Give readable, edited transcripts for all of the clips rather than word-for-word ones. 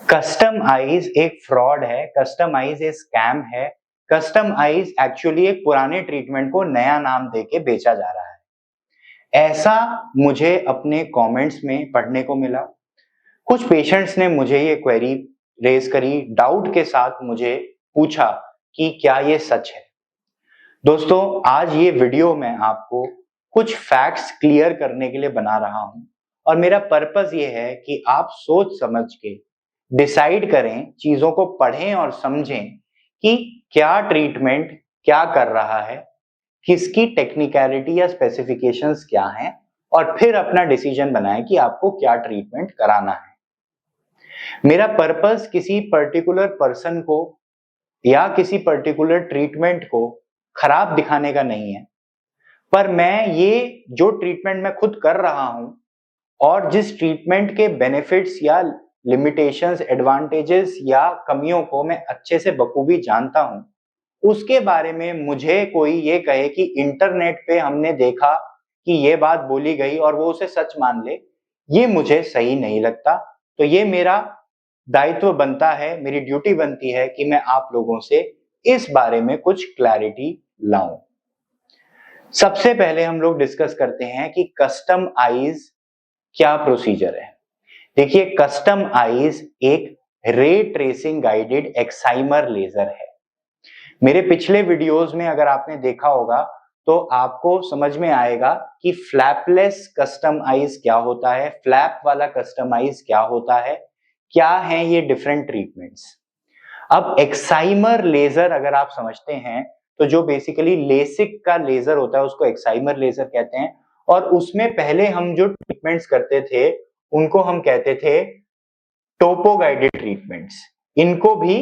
Custom eyes एक fraud है, custom eyes एक स्कैम है। कस्टम आईज एक्चुअली एक पुराने ट्रीटमेंट को नया नाम देके बेचा जा रहा है। ऐसा मुझे अपने कमेंट्स में पढ़ने को मिला। कुछ पेशेंट्स ने मुझे ये क्वेरी रेज करी, डाउट के साथ मुझे पूछा कि क्या ये सच है। दोस्तों, आज ये वीडियो मैं आपको कुछ फैक्ट्स क्लियर करने के लिए बना रहा हूं और मेरा पर्पस ये है कि आप सोच समझ के डिसाइड करें, चीजों को पढ़ें और समझें कि क्या ट्रीटमेंट क्या कर रहा है, किसकी टेक्निकलिटी या स्पेसिफिकेशंस क्या हैं, और फिर अपना डिसीजन बनाएं कि आपको क्या ट्रीटमेंट कराना है। मेरा पर्पस किसी पर्टिकुलर पर्सन को या किसी पर्टिकुलर ट्रीटमेंट को खराब दिखाने का नहीं है, पर मैं ये जो ट्रीटमेंट मैं खुद कर रहा हूं और जिस ट्रीटमेंट के बेनिफिट्स या लिमिटेशंस, एडवांटेजेस या कमियों को मैं अच्छे से बखूबी जानता हूं, उसके बारे में मुझे कोई ये कहे कि इंटरनेट पे हमने देखा कि ये बात बोली गई और वो उसे सच मान ले, ये मुझे सही नहीं लगता। तो ये मेरा दायित्व बनता है, मेरी ड्यूटी बनती है कि मैं आप लोगों से इस बारे में कुछ क्लैरिटी लाऊं। सबसे पहले हम लोग डिस्कस करते हैं कि कस्टम आईज क्या प्रोसीजर है। देखिए, कस्टम आईज एक ray tracing guided excimer laser है। मेरे पिछले वीडियोस में अगर आपने देखा होगा तो आपको समझ में आएगा कि फ्लैपलेस कस्टम आईज क्या होता है, फ्लैप वाला कस्टम आईज क्या होता है, क्या है ये डिफरेंट ट्रीटमेंट्स। अब एक्साइमर लेजर अगर आप समझते हैं तो जो बेसिकली लेसिक का लेजर होता है उसको एक्साइमर लेजर कहते हैं, और उसमें पहले हम जो ट्रीटमेंट्स करते थे उनको हम कहते थे टोपो गाइडेड ट्रीटमेंट्स। इनको भी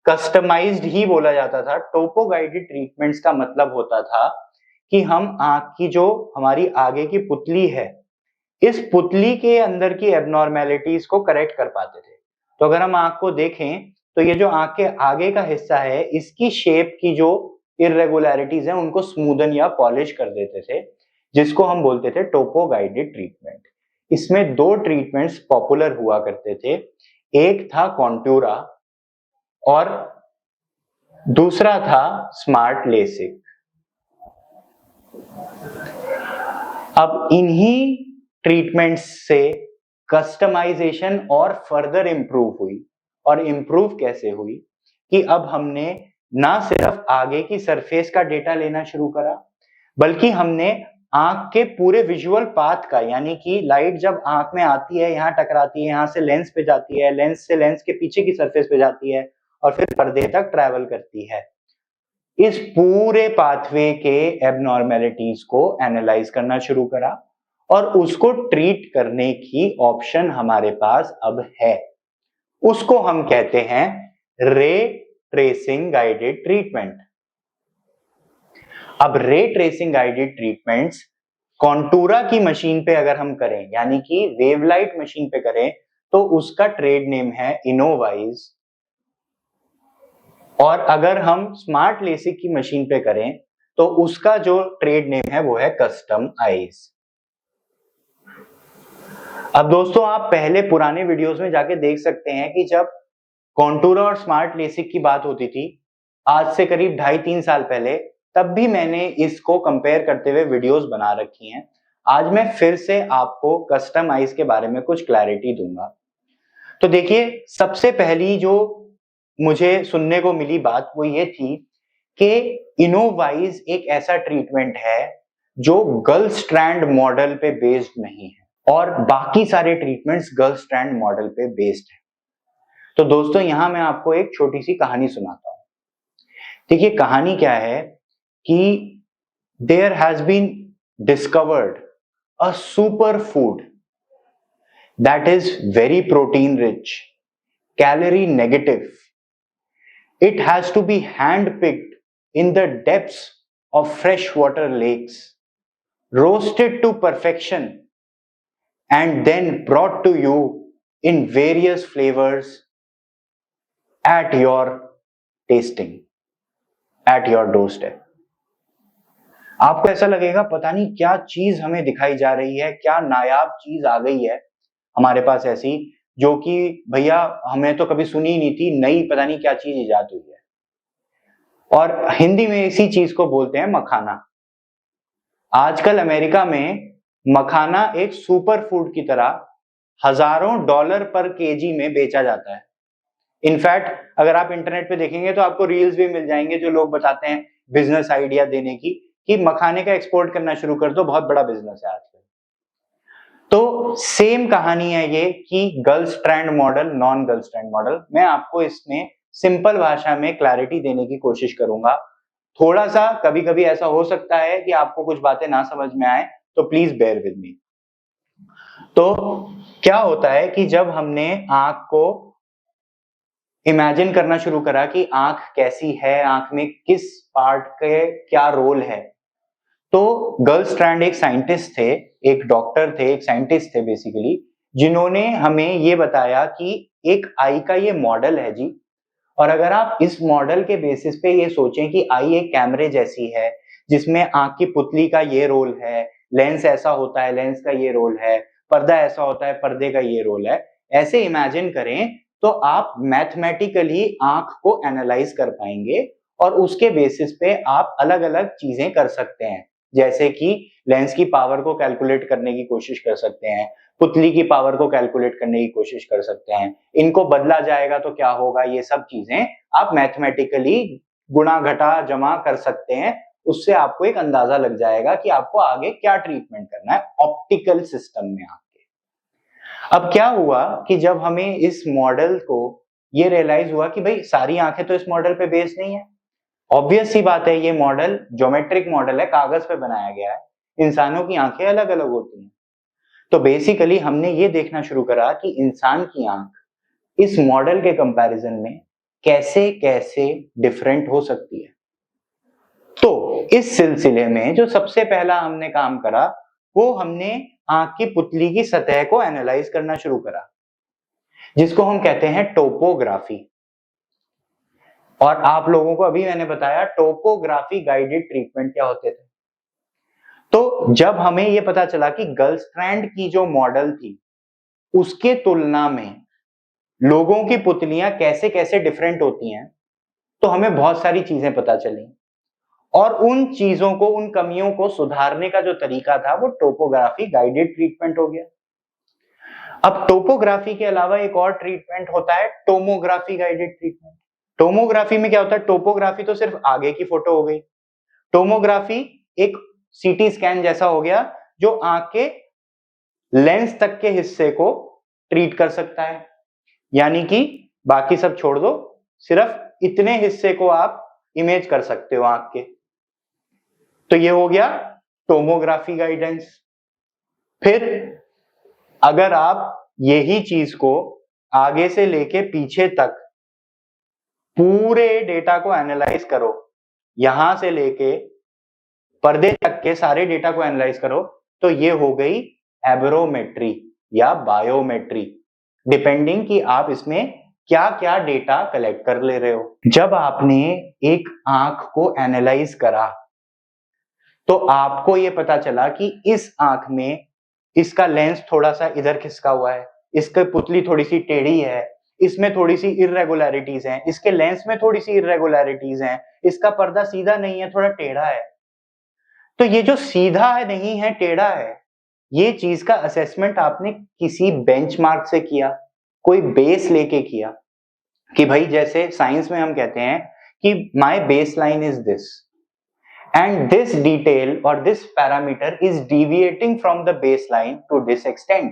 कस्टमाइज्ड ही बोला जाता था। टोपो गाइडेड ट्रीटमेंट्स का मतलब होता था कि हम आंख की जो हमारी आगे की पुतली है, इस पुतली के अंदर की एबनॉर्मेलिटीज को करेक्ट कर पाते थे। तो अगर हम आंख को देखें तो ये जो आंख के आगे का हिस्सा है, इसकी शेप की जो इरेगुलरिटीज हैं उनको स्मूदन या पॉलिश कर देते थे, जिसको हम बोलते थे टोपो गाइडेड ट्रीटमेंट। इसमें दो ट्रीटमेंट्स पॉपुलर हुआ करते थे, एक था कॉन्टूरा और दूसरा था स्मार्ट लेसिक। अब इन्हीं ट्रीटमेंट्स से कस्टमाइजेशन और फर्दर इंप्रूव हुई, और इंप्रूव कैसे हुई कि अब हमने ना सिर्फ आगे की सरफेस का डेटा लेना शुरू करा, बल्कि हमने आंख के पूरे विजुअल पाथ का, यानी कि लाइट जब आंख में आती है, यहाँ टकराती है, यहाँ से लेंस पे जाती है, लेंस से लेंस के पीछे की सरफेस पे जाती है और फिर पर्दे तक ट्रैवल करती है, इस पूरे पाथवे के एबनॉर्मेलिटीज को एनालाइज करना शुरू करा और उसको ट्रीट करने की ऑप्शन हमारे पास अब है। उसको हम कहते हैं रे ट्रेसिंग गाइडेड ट्रीटमेंट। अब रे ट्रेसिंग गाइडेड ट्रीटमेंट्स कॉन्टूरा की मशीन पे अगर हम करें, यानी कि वेवलाइट मशीन पे करें, तो उसका ट्रेड नेम है इनोवाइज, और अगर हम स्मार्ट लेसिक की मशीन पे करें तो उसका जो ट्रेड नेम है वो है कस्टम आईज। अब दोस्तों, आप पहले पुराने वीडियोस में जाके देख सकते हैं कि जब कॉन्टूरा और स्मार्ट लेसिक की बात होती थी आज से करीब 2.5-3 साल पहले, तब भी मैंने इसको कंपेयर करते हुए वीडियोस बना रखी हैं। आज मैं फिर से आपको कस्टम आईज के बारे में कुछ क्लैरिटी दूंगा। तो देखिए, सबसे पहली जो मुझे सुनने को मिली बात वो ये थी कि इनोवाइज एक ऐसा ट्रीटमेंट है जो गर्ल स्ट्रैंड मॉडल पे बेस्ड नहीं है और बाकी सारे ट्रीटमेंट्स गर्ल स्ट्रैंड मॉडल पे बेस्ड है। तो दोस्तों, यहां मैं आपको एक छोटी सी कहानी सुनाता हूं। देखिए, कहानी क्या है कि there has been discovered a super food that is very protein rich, calorie negative. It has to be hand-picked in the depths of freshwater lakes, roasted to perfection, and then brought to you in various flavors at your tasting, at your doorstep. आपको ऐसा लगेगा पता नहीं क्या चीज हमें दिखाई जा रही है, क्या नायाब चीज आ गई है हमारे पास ऐसी, जो कि भैया हमें तो कभी सुनी ही नहीं थी, नई पता नहीं क्या चीज इजाद हुई है। और हिंदी में इसी चीज को बोलते हैं मखाना। आजकल अमेरिका में मखाना एक सुपर फूड की तरह हजारों डॉलर पर केजी में बेचा जाता है। इनफैक्ट अगर आप इंटरनेट पे देखेंगे तो आपको रील्स भी मिल जाएंगे जो लोग बताते हैं बिजनेस आइडिया देने की, कि मखाने का एक्सपोर्ट करना शुरू कर दो, बहुत बड़ा बिजनेस है आजकल। तो सेम कहानी है ये कि girl strand model, non girl strand model. मैं आपको इसमें सिंपल भाषा में क्लैरिटी देने की कोशिश करूंगा। थोड़ा सा कभी कभी ऐसा हो सकता है कि आपको कुछ बातें ना समझ में आए, तो प्लीज बेयर विद मी। तो क्या होता है कि जब हमने आंख को इमेजिन करना शुरू करा कि आंख कैसी है, आंख में किस पार्ट के क्या रोल है, तो गर्ल स्ट्रैंड एक साइंटिस्ट थे, एक डॉक्टर थे, एक साइंटिस्ट थे बेसिकली, जिन्होंने हमें ये बताया कि एक आई का ये मॉडल है जी। और अगर आप इस मॉडल के बेसिस पे ये सोचें कि आई एक कैमरे जैसी है, जिसमें आंख की पुतली का ये रोल है, लेंस ऐसा होता है, लेंस का ये रोल है, पर्दा ऐसा होता है, पर्दे का ये रोल है, ऐसे इमेजिन करें तो आप मैथमेटिकली आंख को एनालाइज कर पाएंगे और उसके बेसिस पे आप अलग अलग चीजें कर सकते हैं। जैसे कि लेंस की पावर को कैलकुलेट करने की कोशिश कर सकते हैं, पुतली की पावर को कैलकुलेट करने की कोशिश कर सकते हैं, इनको बदला जाएगा तो क्या होगा, ये सब चीजें आप मैथमेटिकली गुणा घटा जमा कर सकते हैं। उससे आपको एक अंदाजा लग जाएगा कि आपको आगे क्या ट्रीटमेंट करना है ऑप्टिकल सिस्टम में आपके। अब क्या हुआ कि जब हमें इस मॉडल को ये रियलाइज हुआ कि भाई सारी आंखें तो इस मॉडल पे बेस नहीं है। ऑब्वियस सी बात है, ये मॉडल ज्योमेट्रिक मॉडल है, कागज पे बनाया गया है, इंसानों की आंखें अलग अलग होती हैं। तो बेसिकली हमने ये देखना शुरू करा कि इंसान की आंख इस मॉडल के कंपैरिजन में कैसे कैसे डिफरेंट हो सकती है। तो इस सिलसिले में जो सबसे पहला हमने काम करा, वो हमने आंख की पुतली की सतह को एनालाइज करना शुरू करा, जिसको हम कहते हैं टोपोग्राफी। और आप लोगों को अभी मैंने बताया टोपोग्राफी गाइडेड ट्रीटमेंट क्या होते थे। तो जब हमें यह पता चला कि गर्ल स्ट्रैंड की जो मॉडल थी उसके तुलना में लोगों की पुतलियां कैसे कैसे डिफरेंट होती हैं, तो हमें बहुत सारी चीजें पता चली और उन चीजों को, उन कमियों को सुधारने का जो तरीका था वो टोपोग्राफी गाइडेड ट्रीटमेंट हो गया। अब टोपोग्राफी के अलावा एक और ट्रीटमेंट होता है टोमोग्राफी गाइडेड ट्रीटमेंट। टोमोग्राफी में क्या होता है, टोपोग्राफी तो सिर्फ आगे की फोटो हो गई, टोमोग्राफी एक सीटी स्कैन जैसा हो गया जो आंख के लेंस तक के हिस्से को ट्रीट कर सकता है। यानी कि बाकी सब छोड़ दो, सिर्फ इतने हिस्से को आप इमेज कर सकते हो आंख के। तो ये हो गया टोमोग्राफी गाइडेंस। फिर अगर आप यही चीज को आगे से लेके पीछे तक पूरे डेटा को एनालाइज करो, यहां से लेके पर्दे तक के सारे डेटा को एनालाइज करो, तो ये हो गई एबरोमेट्री या बायोमेट्री, डिपेंडिंग कि आप इसमें क्या क्या डेटा कलेक्ट कर ले रहे हो। जब आपने एक आंख को एनालाइज करा तो आपको यह पता चला कि इस आंख में इसका लेंस थोड़ा सा इधर खिसका हुआ है, इसकी पुतली थोड़ी सी टेढ़ी है, इसमें थोड़ी सी इरेगुलरिटीज हैं, इसके लेंस में थोड़ी सी इरेगुलरिटीज हैं, इसका पर्दा सीधा नहीं है, थोड़ा टेढ़ा है। तो ये जो सीधा है नहीं है, टेढ़ा है, ये चीज का असेसमेंट आपने किसी बेंचमार्क से किया, कोई बेस लेके किया कि भाई जैसे साइंस में हम कहते हैं कि my baseline is this and this detail or this parameter is deviating from the baseline to this extent।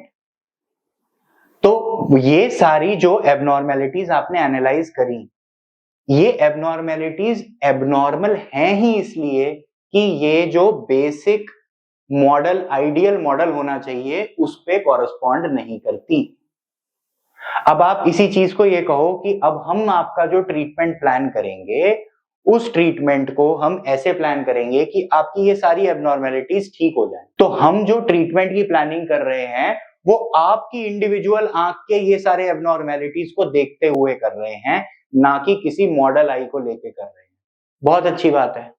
तो ये सारी जो एबनॉर्मेलिटीज आपने एनालाइज करी, ये एबनॉर्मेलिटीज एबनॉर्मल हैं ही इसलिए कि ये जो बेसिक मॉडल, आइडियल मॉडल होना चाहिए, उस पे कॉरेस्पॉन्ड नहीं करती। अब आप इसी चीज को ये कहो कि अब हम आपका जो ट्रीटमेंट प्लान करेंगे, उस ट्रीटमेंट को हम ऐसे प्लान करेंगे कि आपकी ये सारी एबनॉर्मेलिटीज ठीक हो जाए। तो हम जो ट्रीटमेंट की प्लानिंग कर रहे हैं वो आपकी इंडिविजुअल आंख के ये सारे एबनॉर्मेलिटीज को देखते हुए कर रहे हैं, ना कि किसी मॉडल आई को लेके कर रहे हैं। बहुत अच्छी बात है।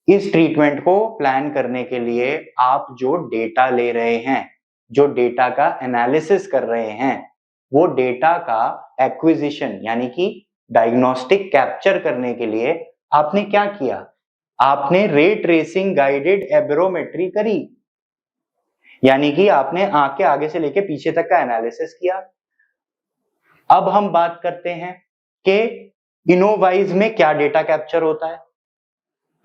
इस ट्रीटमेंट को प्लान करने के लिए आप जो डेटा ले रहे हैं, जो डेटा का एनालिसिस कर रहे हैं, वो डेटा का एक्विजिशन यानी कि डायग्नोस्टिक कैप्चर करने के लिए आपने क्या किया, आपने रे ट्रेसिंग गाइडेड एब्रोमेट्री करी, यानी कि आपने आंख के आगे से लेके पीछे तक का एनालिसिस किया। अब हम बात करते हैं कि इनोवाइज में क्या डेटा कैप्चर होता है।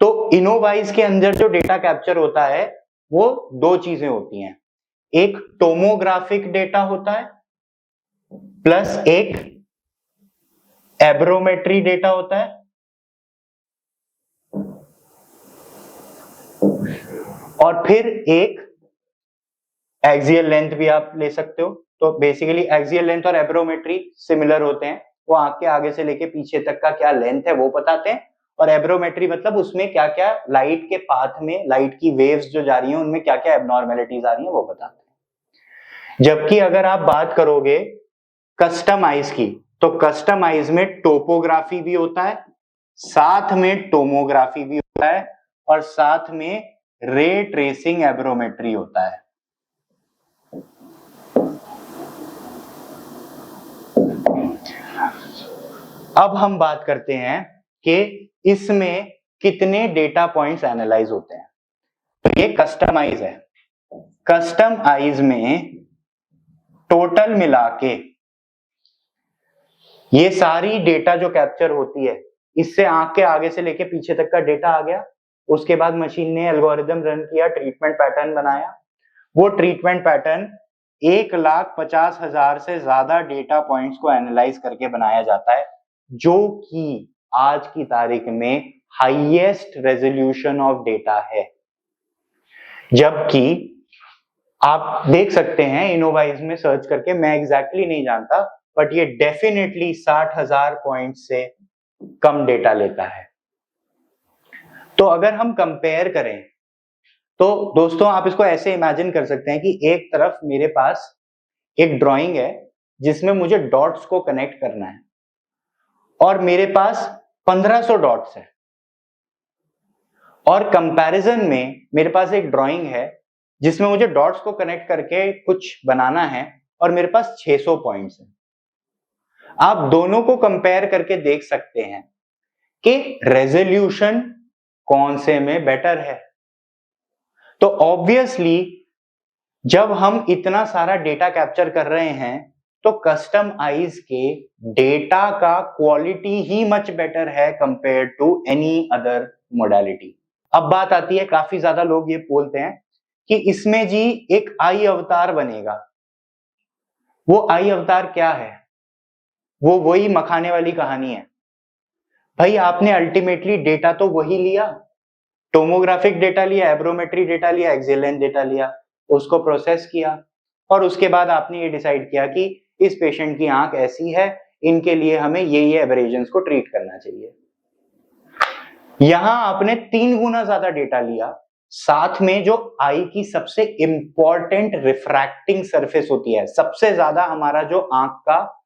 तो इनोवाइज के अंदर जो डेटा कैप्चर होता है वो दो चीजें होती हैं, एक टोमोग्राफिक डेटा होता है प्लस एक एब्रोमेट्री डेटा होता है, और फिर एक एक्सियल लेंथ भी आप ले सकते हो। तो बेसिकली एक्सियल लेंथ और एब्रोमेट्री सिमिलर होते हैं, वो आंख के आगे से लेके पीछे तक का क्या लेंथ है वो बताते हैं, और एब्रोमेट्री मतलब उसमें क्या क्या लाइट के पाथ में लाइट की वेव्स जो जा रही हैं उनमें क्या क्या एबनॉर्मेलिटीज आ रही हैं वो बताते हैं। जबकि अगर आप बात करोगे कस्टम आईज की, तो कस्टम आईज में टोपोग्राफी भी होता है, साथ में टोमोग्राफी भी होता है, और साथ में रे ट्रेसिंग एब्रोमेट्री होता है। अब हम बात करते हैं कि इसमें कितने डेटा पॉइंट्स एनालाइज होते हैं। तो ये कस्टम आईज है, कस्टम आईज में टोटल मिला के ये सारी डेटा जो कैप्चर होती है, इससे आंख के आगे से लेके पीछे तक का डेटा आ गया, उसके बाद मशीन ने एल्गोरिदम रन किया, ट्रीटमेंट पैटर्न बनाया, वो ट्रीटमेंट पैटर्न 1,50,000 से ज्यादा डेटा पॉइंट्स को एनालाइज करके बनाया जाता है, जो कि आज की तारीख में हाईएस्ट रेजोल्यूशन ऑफ डेटा है। जबकि आप देख सकते हैं इनोवाइज में सर्च करके, मैं एग्जैक्टली नहीं जानता बट ये डेफिनेटली 60,000 पॉइंट से कम डेटा लेता है। तो अगर हम कंपेयर करें तो दोस्तों आप इसको ऐसे इमेजिन कर सकते हैं कि एक तरफ मेरे पास एक ड्राइंग है जिसमें मुझे डॉट्स को कनेक्ट करना है, और मेरे पास 1500 डॉट्स है, और कंपैरिजन में मेरे पास एक ड्राइंग है जिसमें मुझे डॉट्स को कनेक्ट करके कुछ बनाना है और मेरे पास 600 पॉइंट्स हैं। आप दोनों को कंपेयर करके देख सकते हैं कि रेजोल्यूशन कौन से में बेटर है। तो ऑब्वियसली जब हम इतना सारा डेटा कैप्चर कर रहे हैं तो कस्टम आईज के डेटा का क्वालिटी ही मच बेटर है compare to any other modality. अब बात आती है, काफी ज्यादा लोग ये बोलते हैं कि इसमें जी एक आई अवतार बनेगा। वो आई अवतार क्या है? वो वही मखाने वाली कहानी है भाई, आपने अल्टीमेटली डेटा तो वही लिया, टोमोग्राफिक डेटा लिया, एब्रोमेट्री डेटा लिया, एक्सियल लेंथ डेटा लिया, उसको प्रोसेस किया, और उसके बाद आपने ये डिसाइड किया कि इस पेशेंट की आंख ऐसी है, इनके लिए हमें ये एबरेजन्स को ट्रीट करना चाहिए। यहां आपने 3 गुना ज्यादा डेटा लिया, साथ में जो आई की सबसे इंपॉर्टेंट रिफ्रैक्टिंग सरफेस होती है, सबसे ज्यादा हमारा जो आंख का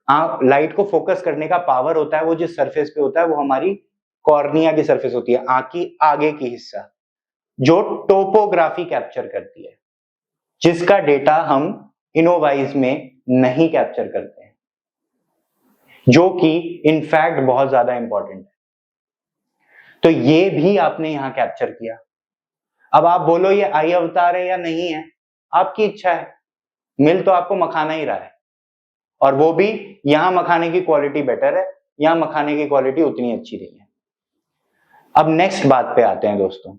लाइट को फोकस करने का पावर होता है, वो जिस सरफेस पे होता है वो हमारी कॉर्निया की सरफेस होती है, आंख की आगे की हिस्सा, जो टोपोग्राफी कैप्चर करती है, जिसका डेटा हम इनोवाइज में नहीं कैप्चर करते हैं, जो कि इनफैक्ट बहुत ज्यादा इंपॉर्टेंट है। तो ये भी आपने यहां कैप्चर किया। अब आप बोलो ये आई अवतार है या नहीं है, आपकी इच्छा है, मिल तो आपको मखाना ही रहा है, और वो भी यहां मखाने की क्वालिटी बेटर है, यहां मखाने की क्वालिटी उतनी अच्छी नहीं है। अब नेक्स्ट बात पे आते हैं दोस्तों,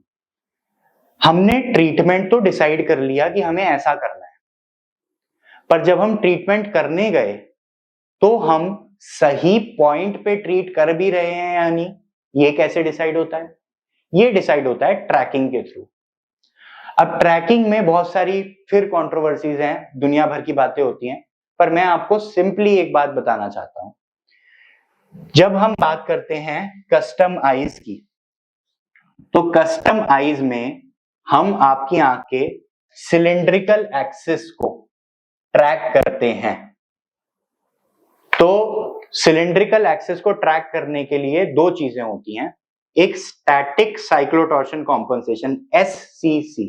हमने ट्रीटमेंट तो डिसाइड कर लिया कि हमें ऐसा करना है, पर जब हम ट्रीटमेंट करने गए तो हम सही पॉइंट पे ट्रीट कर भी रहे हैं या नहीं, ये कैसे डिसाइड होता है? ये डिसाइड होता है ट्रैकिंग के थ्रू। अब ट्रैकिंग में बहुत सारी फिर कंट्रोवर्सीज हैं, दुनिया भर की बातें होती हैं, पर मैं आपको सिंपली एक बात बताना चाहता हूं। जब हम बात करते हैं कस्टम आईज की, तो कस्टम आईज में हम आपकी आंख के सिलिंड्रिकल एक्सिस को ट्रैक करते हैं। तो सिलिंड्रिकल एक्सिस को ट्रैक करने के लिए दो चीजें होती हैं, एक स्टैटिक साइक्लोटॉर्शन कॉम्पनसेशन SCC,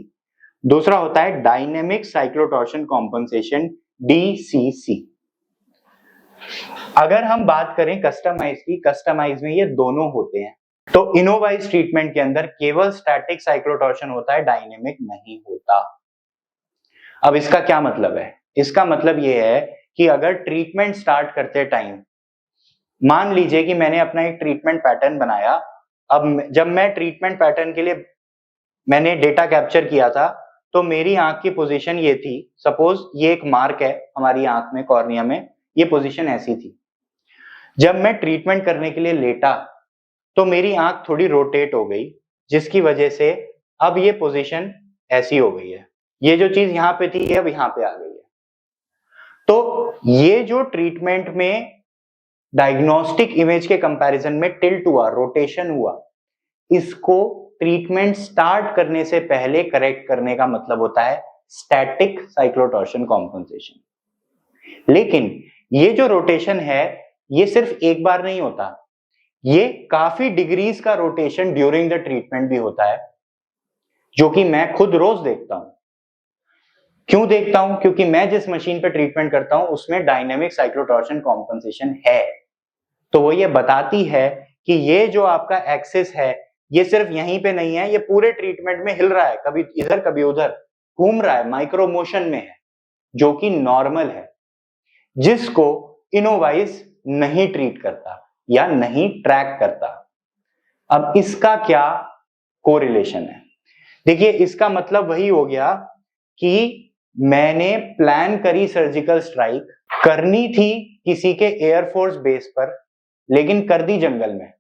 दूसरा होता है डायनेमिक साइक्लोटॉर्शन कॉम्पनसेशन DCC। अगर हम बात करें कस्टमाइज की, कस्टमाइज में ये दोनों होते हैं। तो इनोवाइज ट्रीटमेंट के अंदर केवल स्टैटिक साइक्लोटॉर्शन होता है, डायनेमिक नहीं होता। अब इसका क्या मतलब है? इसका मतलब ये है कि अगर ट्रीटमेंट स्टार्ट करते टाइम, मान लीजिए कि मैंने अपना एक ट्रीटमेंट पैटर्न बनाया। अब जब मैं ट्रीटमेंट पैटर्न के लिए मैंने डेटा कैप्चर किया था, तो मेरी आंख की पोजीशन ये थी। सपोज ये एक मार्क है हमारी आंख में, कॉर्निया में, ये पोजीशन ऐसी थी। जब मैं ट्रीटमेंट करने के लिए लेटा तो मेरी आंख थोड़ी रोटेट हो गई, जिसकी वजह से अब ये पोजीशन ऐसी हो गई है। ये जो चीज यहां पे थी ये अब यहां पे आ गई है। तो ये जो ट्रीटमेंट में डायग्नोस्टिक इमेज के कंपैरिजन में टिल्ट हुआ, रोटेशन हुआ, इसको ट्रीटमेंट स्टार्ट करने से पहले करेक्ट करने का मतलब होता है स्टैटिक साइक्लोटॉर्शन कॉम्पनसेशन। लेकिन ये जो रोटेशन है ये सिर्फ एक बार नहीं होता, ये काफी डिग्रीज का रोटेशन ड्यूरिंग द ट्रीटमेंट भी होता है, जो कि मैं खुद रोज देखता हूं। क्यों देखता हूं? क्योंकि मैं जिस मशीन पे ट्रीटमेंट करता हूं उसमें डायनेमिक साइक्लोटॉर्शन कॉम्पनसेशन है। तो वो ये बताती है कि ये जो आपका एक्सिस है ये सिर्फ यहीं पे नहीं है, ये पूरे ट्रीटमेंट में हिल रहा है, कभी इधर कभी उधर घूम रहा है, माइक्रो मोशन में है, जो कि नॉर्मल है, जिसको इनोवाइज नहीं ट्रीट करता या नहीं ट्रैक करता। अब इसका क्या कोरिलेशन है? देखिए, इसका मतलब वही हो गया कि मैंने प्लान करी सर्जिकल स्ट्राइक, करनी थी किसी के एयरफोर्स बेस पर, लेकिन कर दी जंगल में।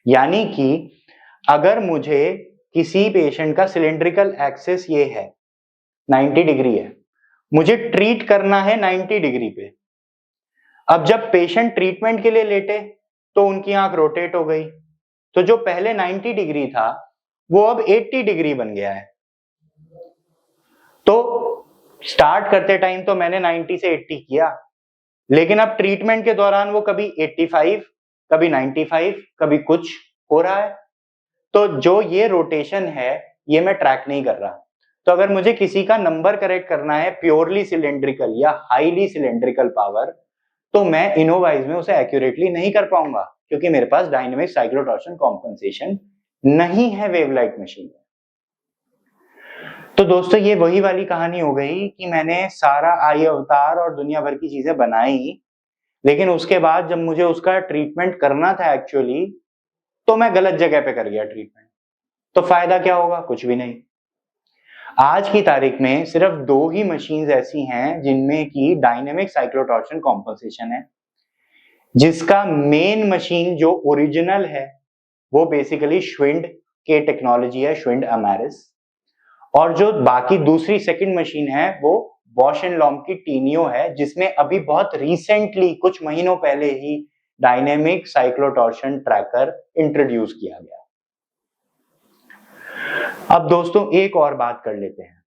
यानी कि अगर मुझे किसी पेशेंट का सिलिंड्रिकल एक्सिस ये है 90 डिग्री है, मुझे ट्रीट करना है 90 डिग्री पे। अब जब पेशेंट ट्रीटमेंट के लिए लेटे तो उनकी आंख रोटेट हो गई, तो जो पहले 90 डिग्री था वो अब 80 डिग्री बन गया है। तो स्टार्ट करते टाइम तो मैंने 90 से 80 किया, लेकिन अब ट्रीटमेंट के दौरान वो कभी 85, कभी 95, कभी कुछ हो रहा है। तो जो ये रोटेशन है ये मैं ट्रैक नहीं कर रहा। तो अगर मुझे किसी का नंबर करेक्ट करना है प्योरली सिलेंड्रिकल या हाईली सिलेंड्रिकल पावर, तो मैं इनोवाइज में उसे एक्यूरेटली नहीं कर पाऊंगा, क्योंकि मेरे पास डायनेमिक साइक्लोटॉर्शन कॉम्पनसेशन नहीं है वेवलाइट मशीन में। तो दोस्तों, ये वही वाली कहानी हो गई कि मैंने सारा आई अवतार और दुनिया भर की चीजें बनाई, लेकिन उसके बाद जब मुझे उसका ट्रीटमेंट करना था एक्चुअली, तो मैं गलत जगह पे कर गया ट्रीटमेंट। तो फायदा क्या होगा? कुछ भी नहीं। आज की तारीख में सिर्फ 2 ही मशीन्स ऐसी हैं जिनमें की डायनेमिक साइक्लोटॉर्शन कॉम्पनसेशन है, जिसका मेन मशीन जो ओरिजिनल है वो बेसिकली श्विंड के टेक्नोलॉजी है, श्विंड अमेरिस, और जो बाकी दूसरी सेकंड मशीन है वो बॉश एंड लॉम्ब की टीनियो है, जिसमें अभी बहुत रिसेंटली कुछ महीनों पहले ही डायनेमिक साइक्लोटॉर्शन ट्रैकर इंट्रोड्यूस किया गया। अब दोस्तों एक और बात कर लेते हैं।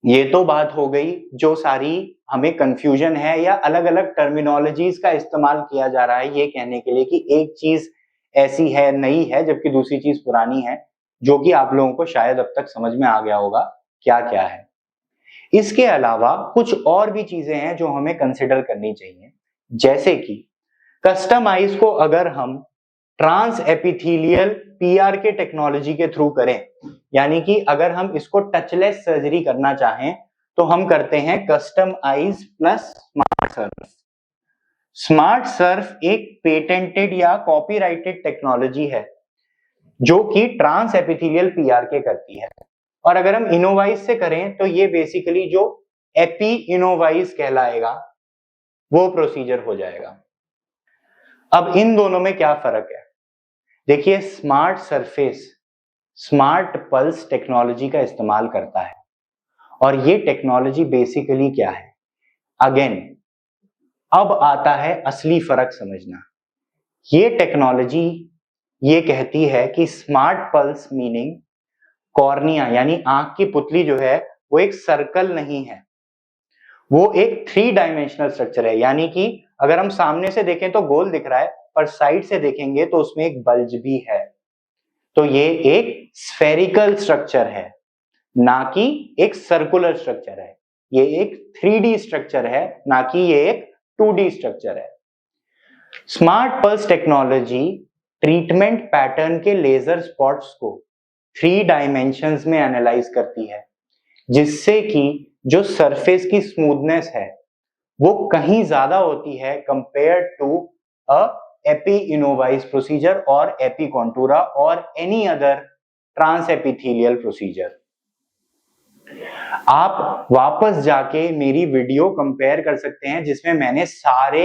ये तो बात हो गई जो सारी हमें कंफ्यूजन है या अलग अलग टर्मिनोलॉजीज का इस्तेमाल किया जा रहा है ये कहने के लिए कि एक चीज ऐसी है, नई है, जबकि दूसरी चीज पुरानी है, जो कि आप लोगों को शायद अब तक समझ में आ गया होगा क्या क्या है। इसके अलावा कुछ और भी चीजें हैं जो हमें कंसिडर करनी चाहिए, जैसे कि कस्टमाइज को अगर हम ट्रांस एपिथेलियल पीआरके टेक्नोलॉजी के थ्रू करें, यानी कि अगर हम इसको टचलेस सर्जरी करना चाहें तो हम करते हैं custom eyes plus smart Surf. Smart Surf एक पेटेंटेड या कॉपीराइटेड टेक्नोलॉजी है जो कि ट्रांस एपिथेलियल पीआरके करती है, और अगर हम इनोवाइज से करें तो ये बेसिकली जो एपी इनोवाइज कहलाएगा वो प्रोसीजर हो जाएगा। अब इन दोनों में क्या फर्क है? देखिए, smart surface smart pulse technology का इस्तेमाल करता है, और ये टेक्नोलॉजी बेसिकली क्या है? अगेन, अब आता है असली फर्क समझना। ये टेक्नोलॉजी ये कहती है कि स्मार्ट पल्स मीनिंग कॉर्निया यानी आंख की पुतली जो है वो एक सर्कल नहीं है, वो एक 3 डायमेंशनल स्ट्रक्चर है। यानी कि अगर हम सामने से देखें तो गोल दिख रहा है, पर साइड से देखेंगे तो उसमें एक बल्ज भी है। तो ये एक स्फेरिकल स्ट्रक्चर है, ना कि एक सर्कुलर स्ट्रक्चर है। ये एक 3D स्ट्रक्चर है, ना कि ये एक 2D स्ट्रक्चर है। Smart pulse technology treatment pattern के लेजर स्पॉट्स को 3 डायमेंशंस में एनालाइज करती है, जिससे कि जो सरफेस की स्मूथनेस है वो कहीं ज्यादा होती है compare to a AP InnovEyes procedure और एपी कॉन्टूरा और any other trans epithelial procedure. आप वापस जाके मेरी वीडियो कंपेयर कर सकते हैं जिसमें मैंने सारे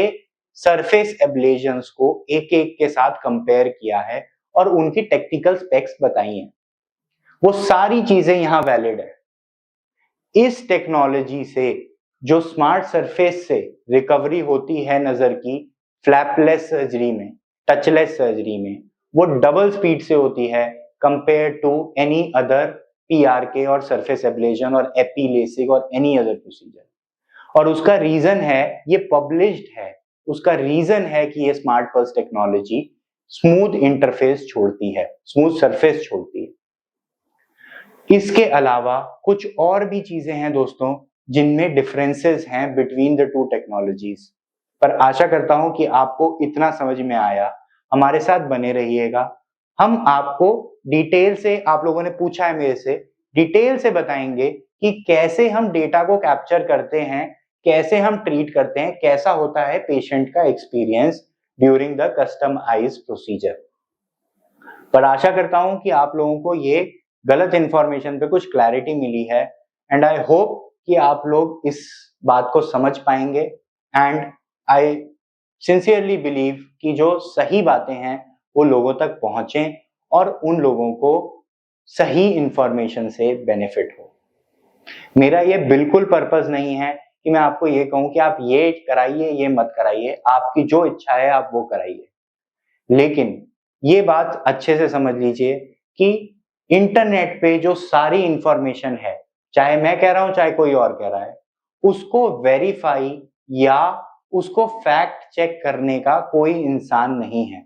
सरफेस एब्लेशंस को एक एक के साथ कंपेयर किया है और उनकी टेक्निकल स्पेक्स बताई हैं। वो सारी चीजें यहां वैलिड है। इस टेक्नोलॉजी से जो स्मार्ट सरफेस से रिकवरी होती है नजर की फ्लैपलेस सर्जरी में, टचलेस सर्जरी में, वो डबल स्पीड से होती है compare to any other PRK और सरफेस एब्लेशन और एपी लेसिक और एनी अदर प्रोसीजर। और उसका रीजन है, ये पब्लिश्ड है, उसका रीजन है कि ये smart pulse technology smooth interface छोड़ती है, स्मूथ सरफेस छोड़ती है। इसके अलावा कुछ और भी चीजें हैं दोस्तों जिनमें डिफरेंसेस हैं बिटवीन द टू टेक्नोलॉजीज, पर आशा करता हूं कि आपको इतना समझ में आया। हमारे साथ बने रहिएगा। हम आपको डिटेल से, आप लोगों ने पूछा है मेरे से, डिटेल से बताएंगे कि कैसे हम डेटा को कैप्चर करते हैं, कैसे हम ट्रीट करते हैं, कैसा होता है पेशेंट का experience during the customised procedure. पर आशा करता हूं कि आप लोगों को ये गलत इंफॉर्मेशन पे कुछ क्लैरिटी मिली है एंड आई होप कि आप लोग इस बात को समझ पाएंगे एंड आई सिंसियरली बिलीव कि जो सही बातें हैं वो लोगों तक पहुंचे और उन लोगों को सही इंफॉर्मेशन से बेनिफिट हो। मेरा ये बिल्कुल पर्पस नहीं है कि मैं आपको ये कहूं कि आप ये कराइए, ये मत कराइए, आपकी जो इच्छा है आप वो कराइए। लेकिन ये बात अच्छे से समझ लीजिए कि इंटरनेट पे जो सारी इंफॉर्मेशन है, चाहे मैं कह रहा हूं चाहे कोई और कह रहा है, उसको वेरीफाई या उसको फैक्ट चेक करने का कोई इंसान नहीं है।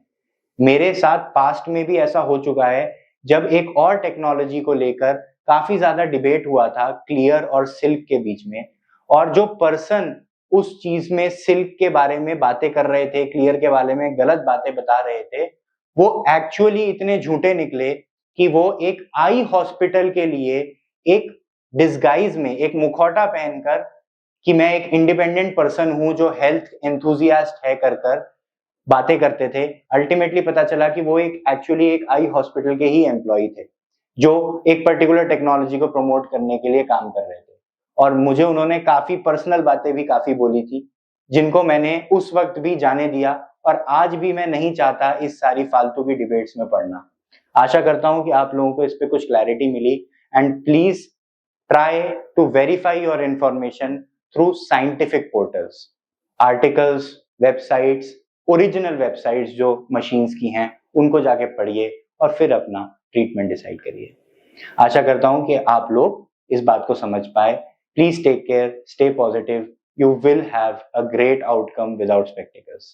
मेरे साथ पास्ट में भी ऐसा हो चुका है जब एक और टेक्नोलॉजी को लेकर काफी ज्यादा डिबेट हुआ था क्लियर और सिल्क के बीच में, और जो पर्सन उस चीज में सिल्क के बारे में बातें कर रहे थे, क्लियर के बारे में गलत बातें बता रहे थे, वो एक्चुअली इतने झूठे निकले कि वो एक आई हॉस्पिटल के लिए एक डिस्गाइज में, एक मुखौटा पहनकर कि मैं एक इंडिपेंडेंट पर्सन हूं जो हेल्थ एंथुजियास्ट है कर बातें करते थे। अल्टीमेटली पता चला कि वो एक एक्चुअली एक आई हॉस्पिटल के ही एम्प्लॉय थे जो एक पर्टिकुलर टेक्नोलॉजी को प्रमोट करने के लिए काम कर रहे थे। और मुझे उन्होंने काफी पर्सनल बातें भी काफी बोली थी जिनको मैंने उस वक्त भी जाने दिया और आज भी मैं नहीं चाहता इस सारी फालतू की डिबेट्स में पढ़ना। आशा करता हूं कि आप लोगों को इस पे कुछ क्लैरिटी मिली and please try to verify your information through scientific portals, articles, websites, original websites जो मशीन्स की हैं उनको जाके पढ़िए और फिर अपना ट्रीटमेंट डिसाइड करिए। आशा करता हूं कि आप लोग इस बात को समझ पाए। Please take care, stay positive, you will have a great outcome without spectacles.